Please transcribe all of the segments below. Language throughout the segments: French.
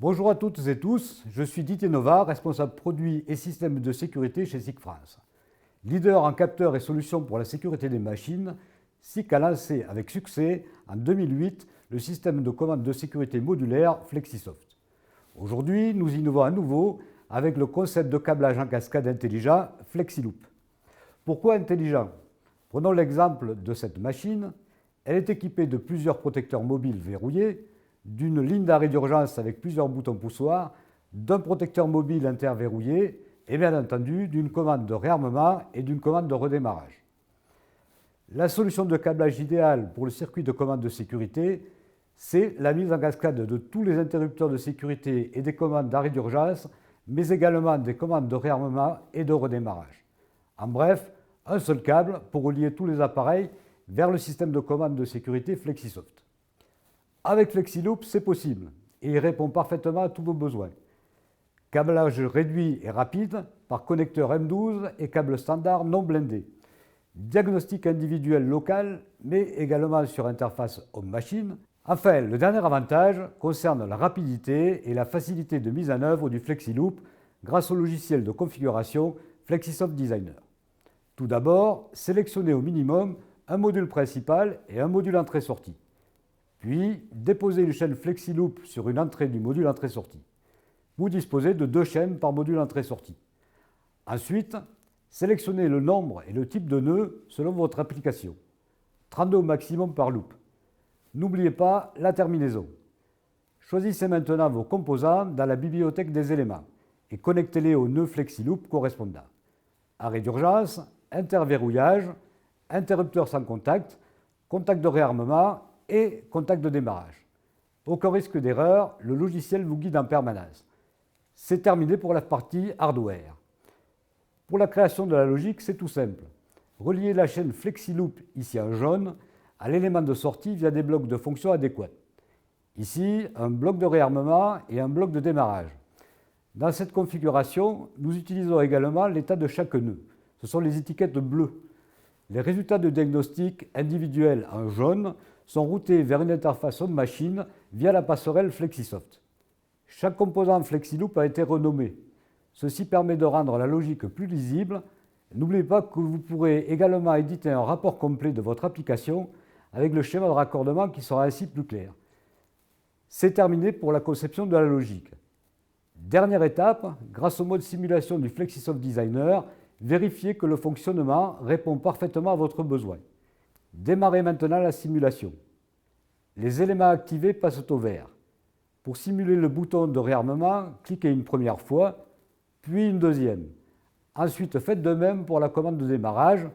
Bonjour à toutes et tous, je suis Didier Nova, responsable produits et systèmes de sécurité chez SICK France. Leader en capteurs et solutions pour la sécurité des machines, SICK a lancé avec succès en 2008 le système de commande de sécurité modulaire FlexiSoft. Aujourd'hui, nous innovons à nouveau avec le concept de câblage en cascade intelligent FlexiLoop. Pourquoi intelligent? Prenons l'exemple de cette machine. Elle est équipée de plusieurs protecteurs mobiles verrouillés, d'une ligne d'arrêt d'urgence avec plusieurs boutons poussoirs, d'un protecteur mobile interverrouillé et bien entendu d'une commande de réarmement et d'une commande de redémarrage. La solution de câblage idéale pour le circuit de commande de sécurité, c'est la mise en cascade de tous les interrupteurs de sécurité et des commandes d'arrêt d'urgence, mais également des commandes de réarmement et de redémarrage. En bref, un seul câble pour relier tous les appareils vers le système de commande de sécurité FlexiSoft. Avec FlexiLoop, c'est possible et il répond parfaitement à tous vos besoins. Câblage réduit et rapide par connecteur M12 et câble standard non blindé. Diagnostic individuel local, mais également sur interface homme-machine. Enfin, le dernier avantage concerne la rapidité et la facilité de mise en œuvre du FlexiLoop grâce au logiciel de configuration FlexiSoft Designer. Tout d'abord, sélectionnez au minimum un module principal et un module entrée-sortie. Puis, déposez une chaîne FlexiLoop sur une entrée du module entrée-sortie. Vous disposez de 2 chaînes par module entrée-sortie. Ensuite, sélectionnez le nombre et le type de nœud selon votre application. 32 au maximum par loop. N'oubliez pas la terminaison. Choisissez maintenant vos composants dans la bibliothèque des éléments et connectez-les au nœud FlexiLoop correspondant. Arrêt d'urgence, interverrouillage, interrupteur sans contact, contact de réarmement et contact de démarrage. Aucun risque d'erreur, le logiciel vous guide en permanence. C'est terminé pour la partie hardware. Pour la création de la logique, c'est tout simple. Reliez la chaîne FlexiLoop, ici en jaune, à l'élément de sortie via des blocs de fonctions adéquats. Ici, un bloc de réarmement et un bloc de démarrage. Dans cette configuration, nous utilisons également l'état de chaque nœud. Ce sont les étiquettes bleues. Les résultats de diagnostic individuels en jaune sont routés vers une interface homme-machine via la passerelle FlexiSoft. Chaque composant FlexiLoop a été renommé. Ceci permet de rendre la logique plus lisible. N'oubliez pas que vous pourrez également éditer un rapport complet de votre application avec le schéma de raccordement qui sera ainsi plus clair. C'est terminé pour la conception de la logique. Dernière étape, grâce au mode simulation du FlexiSoft Designer, vérifiez que le fonctionnement répond parfaitement à votre besoin. Démarrez maintenant la simulation. Les éléments activés passent au vert. Pour simuler le bouton de réarmement, cliquez une première fois, puis une deuxième. Ensuite, faites de même pour la commande de démarrage.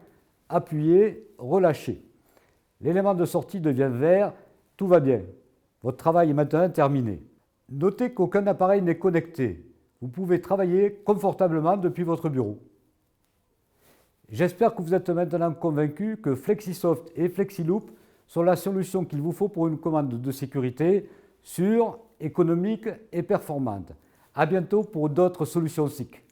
Appuyez, relâchez. L'élément de sortie devient vert, tout va bien. Votre travail est maintenant terminé. Notez qu'aucun appareil n'est connecté. Vous pouvez travailler confortablement depuis votre bureau. J'espère que vous êtes maintenant convaincus que FlexiSoft et FlexiLoop sont la solution qu'il vous faut pour une commande de sécurité sûre, économique et performante. À bientôt pour d'autres solutions SICK.